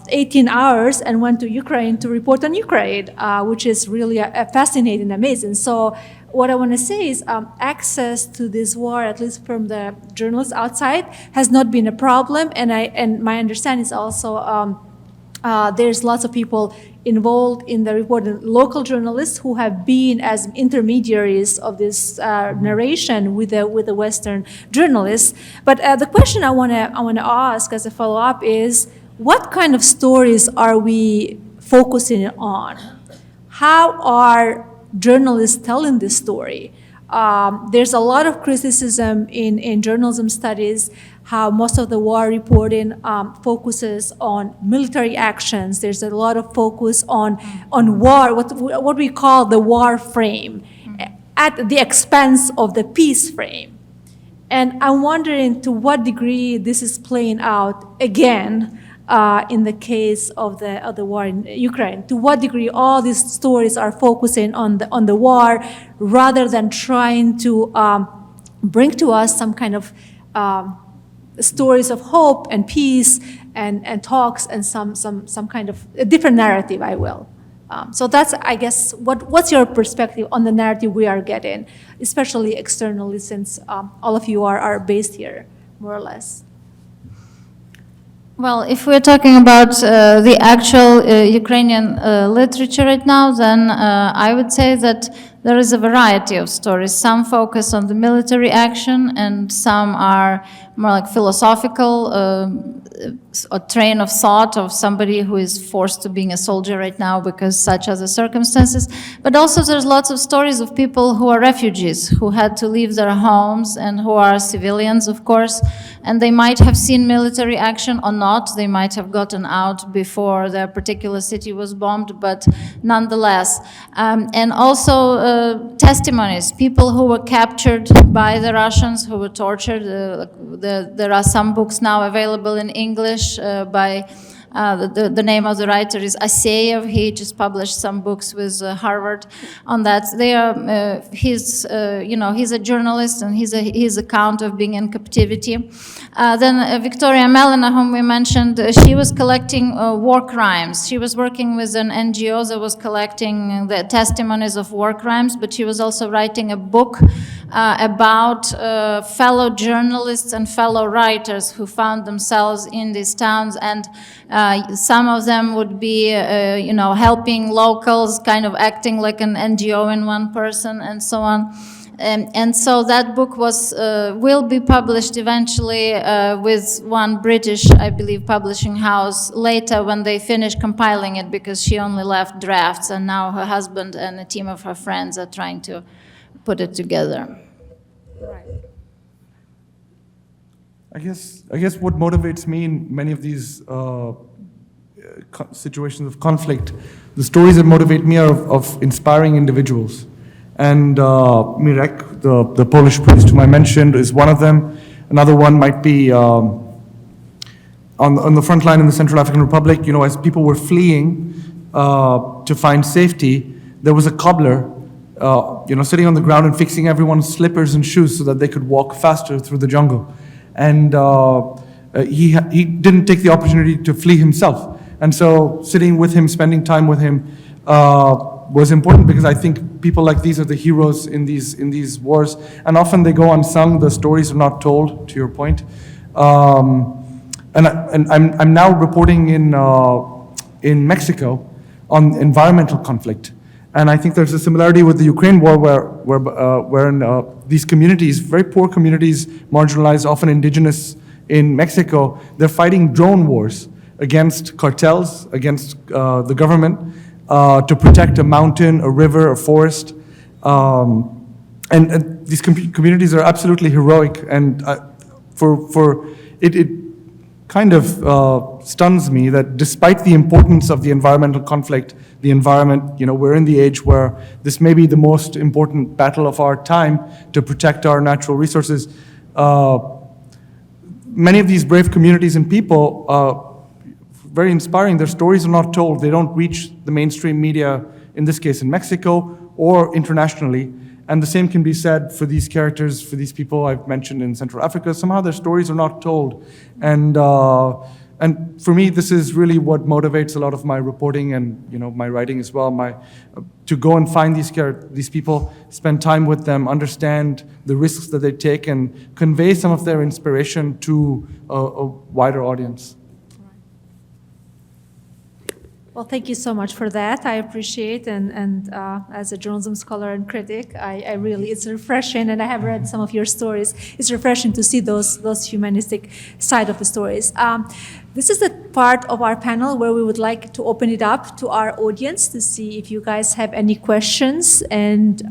18 hours and went to Ukraine to report on Ukraine, which is really fascinating, amazing. So what I want to say is access to this war, at least from the journalists outside, has not been a problem. And my understanding is also there's lots of people involved in the reporting, local journalists who have been as intermediaries of this narration with the Western journalists. But the question I want to ask as a follow-up is, what kind of stories are we focusing on? How are journalists telling this story. There's a lot of criticism in journalism studies how most of the war reporting focuses on military actions. There's a lot of focus on war, what we call the war frame, at the expense of the peace frame. And I'm wondering to what degree this is playing out again in the case of the war in Ukraine. To what degree all these stories are focusing on the war rather than trying to bring to us some kind of stories of hope and peace and talks and some kind of a different narrative, I will. So that's, I guess, what's your perspective on the narrative we are getting, especially externally, since all of you are based here, more or less? Well, if we're talking about the actual Ukrainian literature right now, then I would say that there is a variety of stories. Some focus on the military action, and some are more like philosophical, a train of thought of somebody who is forced to being a soldier right now because such are the circumstances. But also there's lots of stories of people who are refugees, who had to leave their homes and who are civilians, of course, and they might have seen military action or not. They might have gotten out before their particular city was bombed, but nonetheless. And also testimonies, people who were captured by the Russians, who were tortured. There are some books now available in English by the name of the writer is Aseyev. He just published some books with Harvard on that. They are he's a journalist, and his account of being in captivity. Then Victoria Melina, whom we mentioned, she was collecting war crimes. She was working with an NGO that was collecting the testimonies of war crimes, but she was also writing a book about fellow journalists and fellow writers who found themselves in these towns, and some of them would be, helping locals, kind of acting like an NGO in one person, and so on. And so that book will be published eventually with one British, I believe, publishing house later when they finish compiling it, because she only left drafts, and now her husband and a team of her friends are trying to put it together. Right. I guess what motivates me in many of these situations of conflict, the stories that motivate me are of inspiring individuals. And Mirek, the Polish priest whom I mentioned, is one of them. Another one might be on the front line in the Central African Republic. As people were fleeing to find safety, there was a cobbler, sitting on the ground and fixing everyone's slippers and shoes so that they could walk faster through the jungle. And he didn't take the opportunity to flee himself. And so sitting with him, spending time with him, was important, because I think people like these are the heroes in these wars, and often they go unsung. The stories are not told, to your point. And I'm now reporting in Mexico on environmental conflict, and I think there's a similarity with the Ukraine war, where these communities, very poor communities, marginalized, often indigenous in Mexico, they're fighting drone wars against cartels, against the government, to protect a mountain, a river, a forest. And these communities are absolutely heroic, and it kind of stuns me that despite the importance of the environmental conflict, the environment, we're in the age where this may be the most important battle of our time to protect our natural resources. Many of these brave communities and people, very inspiring. Their stories are not told. They don't reach the mainstream media, in this case in Mexico or internationally. And the same can be said for these characters, for these people I've mentioned in Central Africa. Somehow their stories are not told. And for me, this is really what motivates a lot of my reporting and my writing as well. To go and find these people, spend time with them, understand the risks that they take, and convey some of their inspiration to a wider audience. Well, thank you so much for that. I appreciate, and as a journalism scholar and critic, it's refreshing, and I have read some of your stories. It's refreshing to see those humanistic side of the stories. This is the part of our panel where we would like to open it up to our audience to see if you guys have any questions and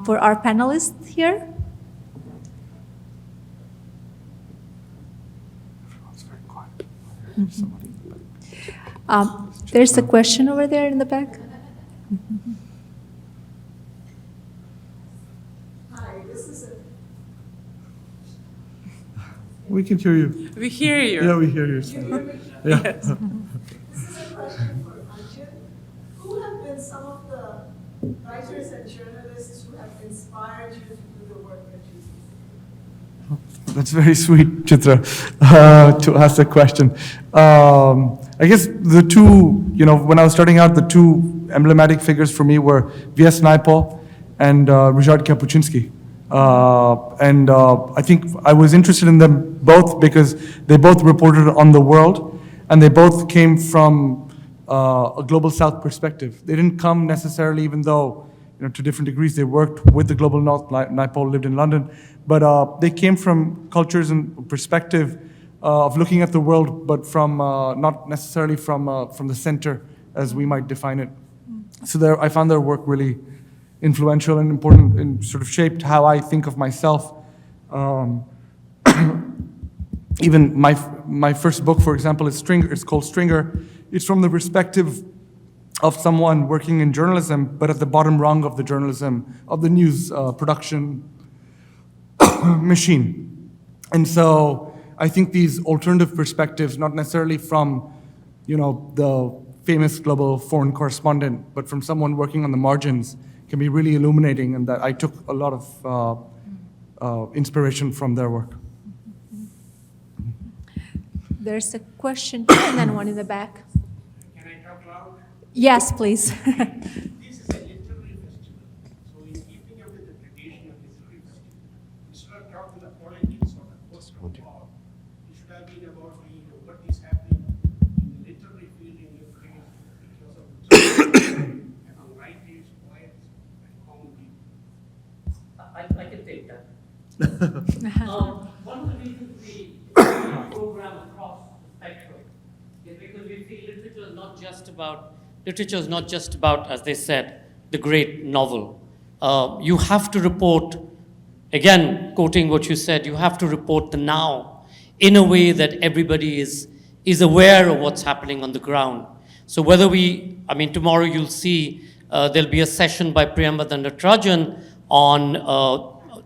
for our panelists here. There's a question over there in the back. Hi, this is a... We can hear you. We hear you. Yeah, we hear you. Yeah. This is a question for Anjan. Who have been some of the writers and journalists who have inspired you to do the work that you do? That's very sweet, Chitra, to ask the question. I guess the two, when I was starting out, the two emblematic figures for me were V.S. Naipaul and Ryszard Kapuscinski. I think I was interested in them both because they both reported on the world, and they both came from a global South perspective. They didn't come necessarily, even though, to different degrees, they worked with the global North. Naipaul lived in London, but they came from cultures and perspective of looking at the world, but from not necessarily from the center as we might define it. So I found their work really influential and important, and sort of shaped how I think of myself. Even my first book, for example, is Stringer. It's called Stringer. It's from the perspective of someone working in journalism, but at the bottom rung of the journalism, of the news production machine. And so I think these alternative perspectives, not necessarily from, the famous global foreign correspondent, but from someone working on the margins, can be really illuminating, and that I took a lot of inspiration from their work. There's a question here and then one in the back. Can I talk loud? Yes, please. This is a literary festival, so in keeping up with the tradition of literary festival, instead of talking the politics or the post-war, it should have been about what is happening in the literary field in Ukraine because of among writers, poets, and common people. I can take that. One of the reasons we program across the spectrum is because we feel literature is not just about, as they said, the great novel. You have to report, again, quoting what you said, you have to report the now in a way that everybody is aware of what's happening on the ground. So whether tomorrow you'll see there'll be a session by Priyambadanda Trajan on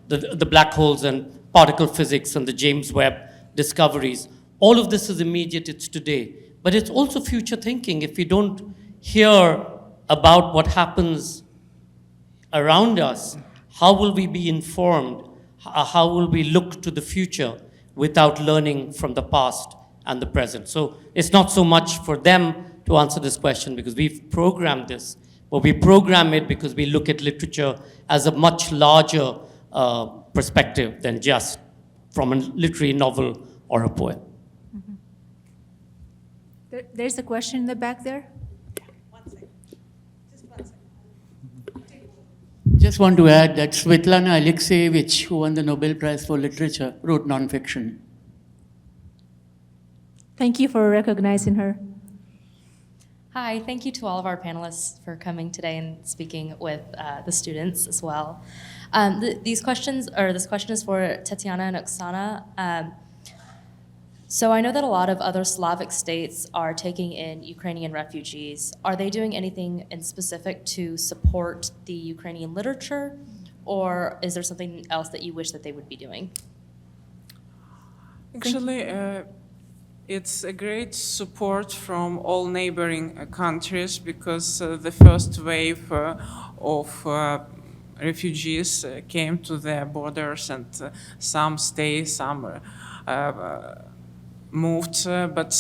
the black holes and particle physics and the James Webb discoveries. All of this is immediate, it's today. But it's also future thinking. If we don't hear about what happens around us, how will we be informed? How will we look to the future without learning from the past and the present? So it's not so much for them to answer this question because we've programmed this, but we program it because we look at literature as a much larger perspective than just from a literary novel or a poem. There's a question in the back there. One second. Just 1 second. Just want to add that Svetlana Alexievich, who won the Nobel Prize for Literature, wrote nonfiction. Thank you for recognizing her. Hi, thank you to all of our panelists for coming today and speaking with the students as well. This question is for Tetyana and Oksana. So I know that a lot of other Slavic states are taking in Ukrainian refugees. Are they doing anything in specific to support the Ukrainian literature, or is there something else that you wish that they would be doing? Actually, it's a great support from all neighboring countries because the first wave of refugees came to their borders, and some stay, some moved, but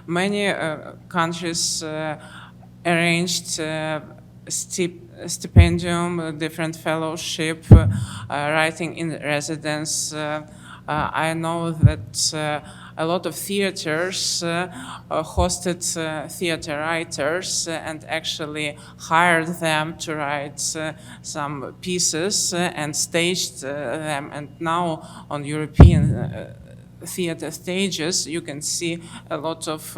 many countries arranged stipendium, different fellowship, writing in residence. I know that a lot of theaters hosted theater writers and actually hired them to write some pieces and staged them. And now on European theater stages, you can see a lot of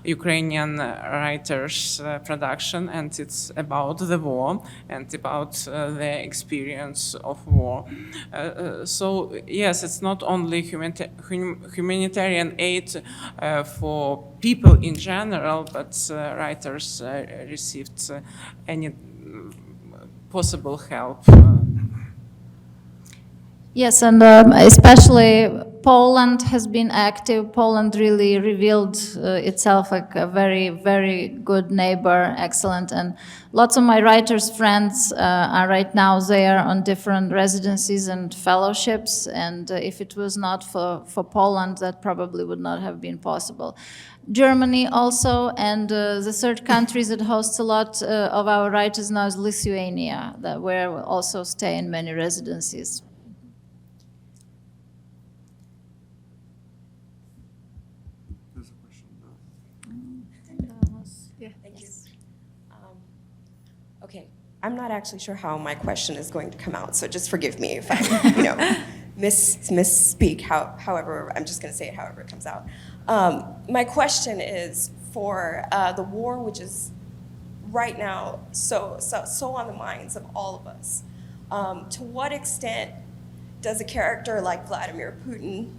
Ukrainian writers' production, and it's about the war and about their experience of war. So yes, it's not only humanitarian aid for people in general, but writers received any possible help. Yes, and especially Poland has been active. Poland really revealed itself like a very, very good neighbor, excellent. And lots of my writers' friends are right now there on different residencies and fellowships. And if it was not for Poland, that probably would not have been possible. Germany also, and the third country that hosts a lot of our writers now is Lithuania, where we also stay in many residencies. Thank you. Okay, I'm not actually sure how my question is going to come out, so just forgive me if I, misspeak. However, I'm just going to say it however it comes out. My question is for the war, which is right now so on the minds of all of us. To what extent does a character like Vladimir Putin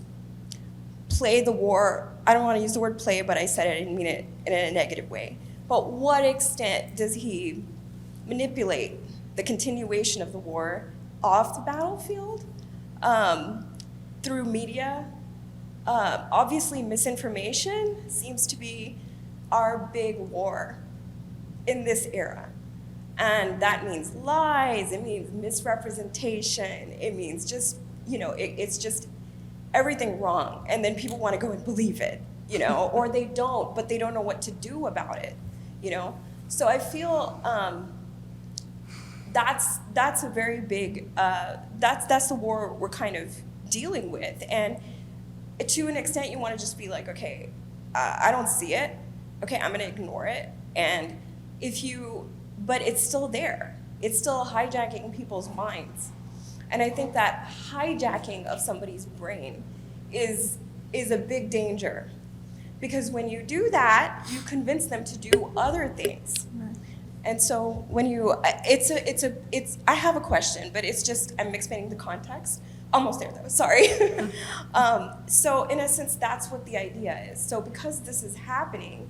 play the war? I don't want to use the word play, but I said it, I didn't mean it in a negative way. But what extent does he manipulate the continuation of the war off the battlefield through media? Obviously, misinformation seems to be our big war in this era. And that means lies, it means misrepresentation, it means just, it's just everything wrong. And then people want to go and believe it, or they don't, but they don't know what to do about it, So I feel that's a very big, that's the war we're kind of dealing with. And to an extent, you want to just be like, okay, I don't see it. Okay, I'm going to ignore it. And but it's still there. It's still hijacking people's minds. And I think that hijacking of somebody's brain is a big danger. Because when you do that, you convince them to do other things. Right. And so when I have a question, but it's just, I'm expanding the context. Almost there though, sorry. So in a sense, that's what the idea is. So because this is happening,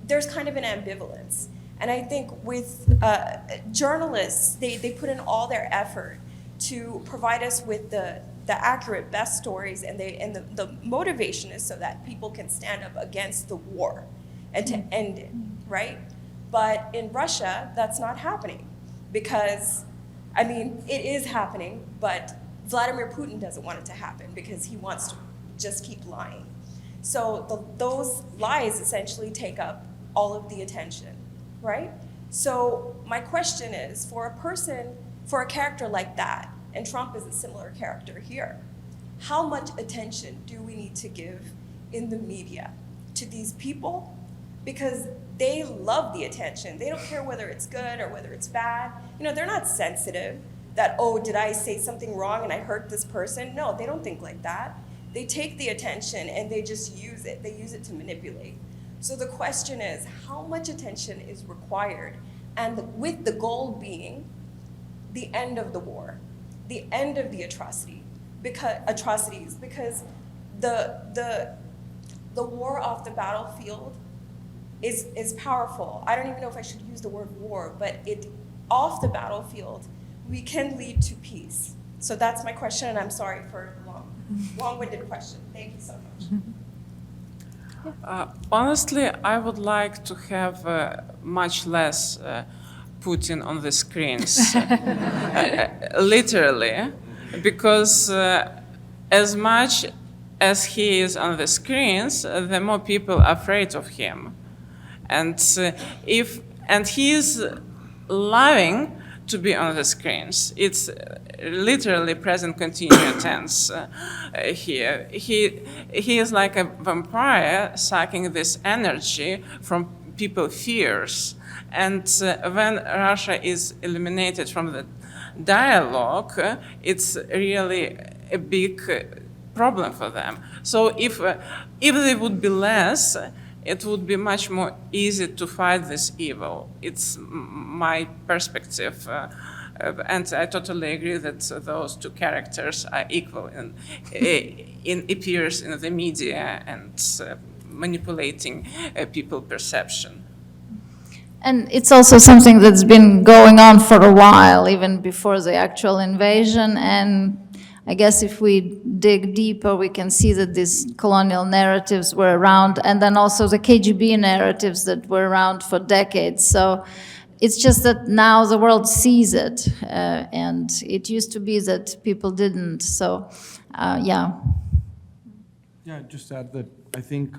there's kind of an ambivalence. And I think with journalists, they put in all their effort to provide us with the accurate, best stories, and the motivation is so that people can stand up against the war and to end it, right? But in Russia, that's not happening because, it is happening, but Vladimir Putin doesn't want it to happen because he wants to just keep lying. So those lies essentially take up all of the attention, right? So my question is, for a character like that, and Trump is a similar character here, how much attention do we need to give in the media to these people? Because they love the attention. They don't care whether it's good or whether it's bad. They're not sensitive that, oh, did I say something wrong and I hurt this person? No, they don't think like that. They take the attention and they just use it. They use it to manipulate. So the question is, how much attention is required? And with the goal being the end of the war, the end of the atrocities, because the war off the battlefield is powerful. I don't even know if I should use the word war, but off the battlefield, we can lead to peace. So that's my question, and I'm sorry for the long-winded question. Thank you so much. Honestly, I would like to have much less Putin on the screens, literally, because as much as he is on the screens, the more people are afraid of him. And he is loving to be on the screens. It's literally present continuous tense here. He is like a vampire sucking this energy from people's fears. And when Russia is eliminated from the dialogue, it's really a big problem for them. So if there would be less, it would be much more easy to fight this evil. It's my perspective. And I totally agree that those two characters are equal in appears in the media and manipulating people perception. And it's also something that's been going on for a while, even before the actual invasion. And I guess if we dig deeper, we can see that these colonial narratives were around, and then also the KGB narratives that were around for decades. So it's just that now the world sees it, and it used to be that people didn't. So, yeah. Yeah, just add that I think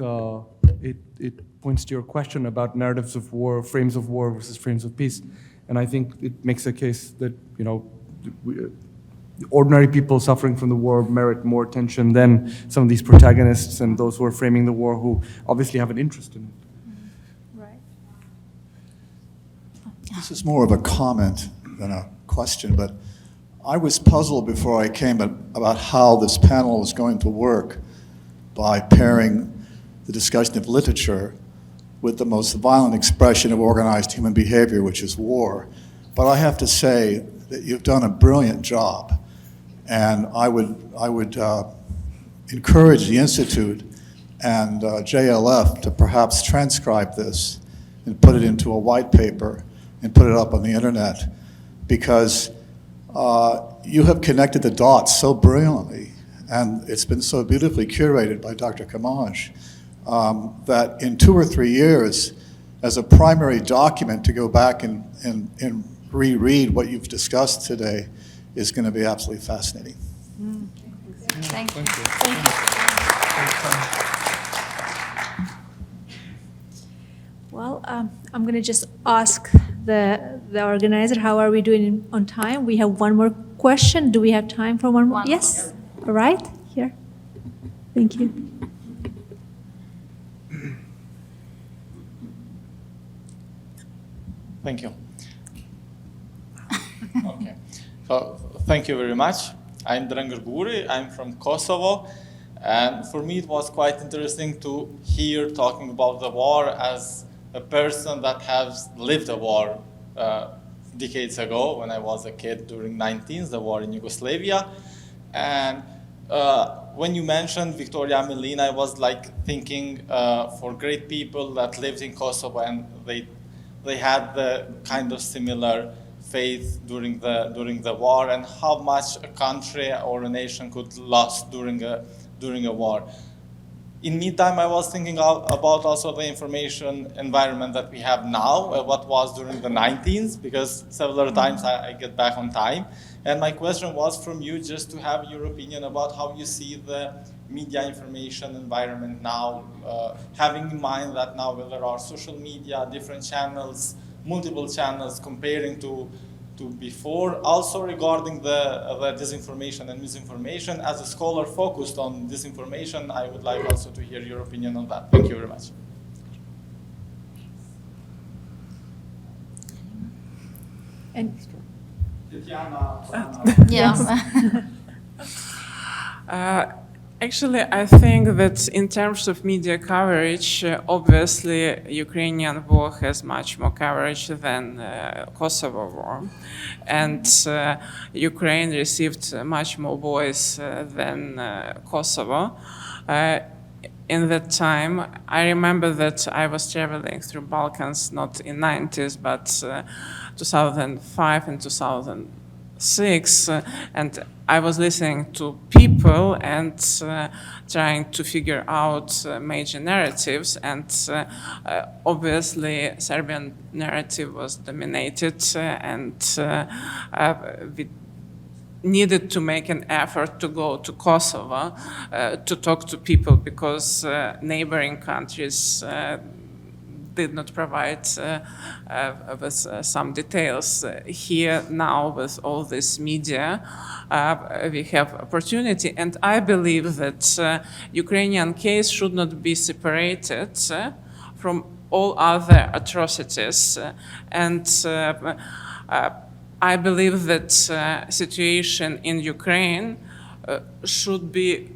it points to your question about narratives of war, frames of war versus frames of peace, and I think it makes a case that, you know, ordinary people suffering from the war merit more attention than some of these protagonists and those who are framing the war, who obviously have an interest in it. Right. This is more of a comment than a question, but I was puzzled before I came about how this panel was going to work by pairing the discussion of literature with the most violent expression of organized human behavior, which is war. But I have to say that you've done a brilliant job, and I would encourage the Institute and JLF to perhaps transcribe this and put it into a white paper and put it up on the internet, because you have connected the dots so brilliantly, and it's been so beautifully curated by Dr. Camaj, that in 2 or 3 years, as a primary document to go back and reread what you've discussed today is going to be absolutely fascinating. Thank you. Well, I'm going to just ask the organizer, how are we doing on time? We have one more question. Do we have time for one more? Yes. All right. Here. Thank you. Thank you. Okay. So thank you very much. I'm Drangir Guri. I'm from Kosovo. And for me, it was quite interesting to hear talking about the war as a person that has lived a war decades ago when I was a kid during 19th, the war in Yugoslavia. And when you mentioned Victoria Amelina, I was like thinking for great people that lived in Kosovo and they had the kind of similar faith during the war, and how much a country or a nation could last during a war. In meantime, I was thinking about also the information environment that we have now, what was during the 19th, because several times I get back on time. And my question was from you, just to have your opinion about how you see the media information environment now, having in mind that now there are social media, different channels, multiple channels, comparing to before. Also regarding the disinformation and misinformation, as a scholar focused on disinformation, I would like also to hear your opinion on that. Thank you very much. And Tetyana. Yeah. Actually, I think that in terms of media coverage, obviously, Ukrainian war has much more coverage than Kosovo war. And Ukraine received much more voice than Kosovo. In that time, I remember that I was traveling through Balkans, not in 90s, but 2005 and 2006, and I was listening to people and trying to figure out major narratives, and obviously Serbian narrative was dominated, and we needed to make an effort to go to Kosovo to talk to people, because neighboring countries did not provide with some details. Here now, with all this media, we have opportunity, and I believe that Ukrainian case should not be separated from all other atrocities, and I believe that situation in Ukraine should be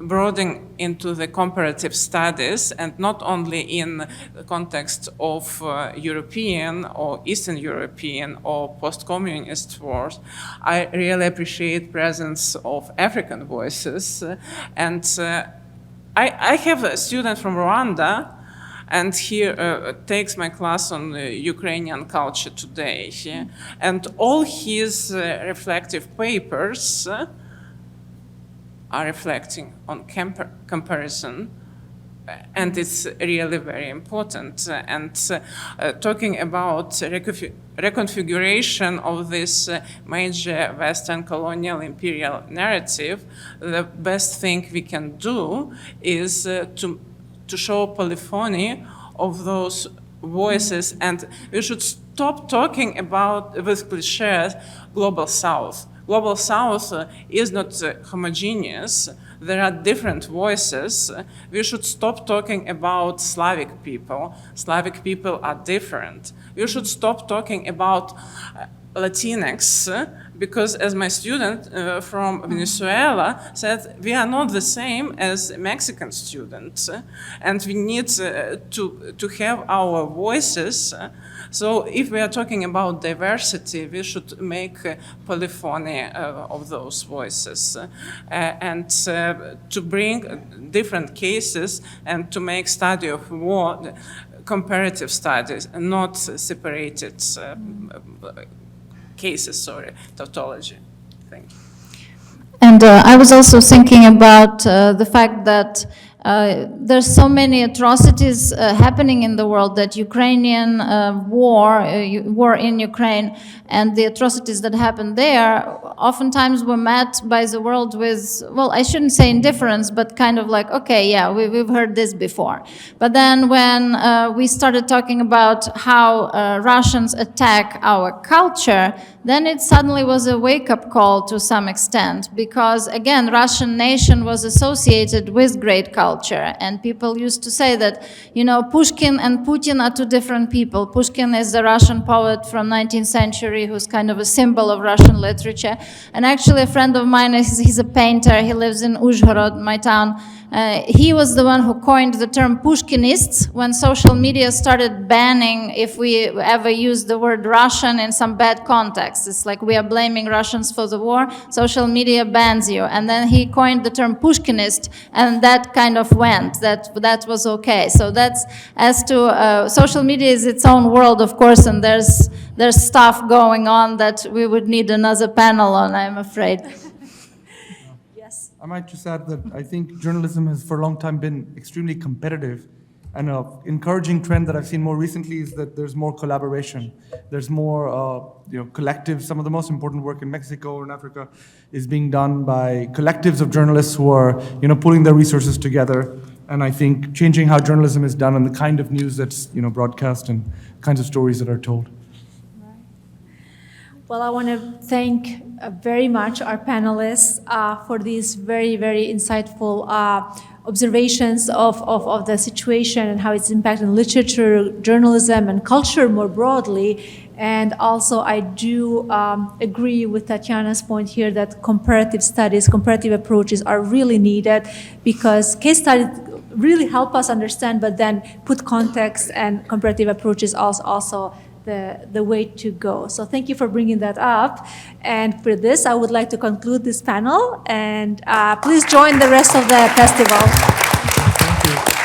broadening into the comparative studies, and not only in the context of European or Eastern European or post-communist wars. I really appreciate presence of African voices, and I have a student from Rwanda, and he takes my class on Ukrainian culture today, and all his reflective papers are reflecting on comparison, and it's really very important. And talking about reconfiguration of this major Western colonial imperial narrative, the best thing we can do is to show polyphony of those voices, and we should stop talking about, with cliches, Global South. Global South is not homogeneous. There are different voices. We should stop talking about Slavic people. Slavic people are different. We should stop talking about Latinx, because as my student from Venezuela said, we are not the same as Mexican students, and we need to have our voices. So if we are talking about diversity, we should make polyphony of those voices, and to bring different cases and to make study of war comparative studies, not separated cases, sorry, tautology. Thank you. And I was also thinking about the fact that there's so many atrocities happening in the world, that Ukrainian war in Ukraine and the atrocities that happened there oftentimes were met by the world with, well, I shouldn't say indifference, but kind of like, okay, yeah, we've heard this before. But then when we started talking about how Russians attack our culture, then it suddenly was a wake-up call to some extent, because again, Russian nation was associated with great culture, and people used to say that, you know, Pushkin and Putin are two different people. Pushkin is the Russian poet from 19th century who's kind of a symbol of Russian literature, and actually a friend of mine, he's a painter, he lives in Uzhhorod, my town. He was the one who coined the term Pushkinists when social media started banning if we ever use the word Russian in some bad context. It's like we are blaming Russians for the war, social media bans you. And then he coined the term Pushkinist, and that kind of went, that was okay. So that's, as to social media is its own world, of course, and there's stuff going on that we would need another panel on, I'm afraid. I might just add that I think journalism has for a long time been extremely competitive, and an encouraging trend that I've seen more recently is that there's more collaboration. There's more collective. Some of the most important work in Mexico or in Africa is being done by collectives of journalists who are pulling their resources together. And I think changing how journalism is done and the kind of news that's broadcast and kinds of stories that are told. Well, I want to thank very much our panelists for these very, very insightful observations of the situation and how it's impacting literature, journalism, and culture more broadly. And also, I do agree with Tetyana's point here that comparative studies, comparative approaches are really needed, because case studies really help us understand, but then put context, and comparative approaches also the way to go. So thank you for bringing that up. And for this, I would like to conclude this panel, and please join the rest of the festival. Thank you.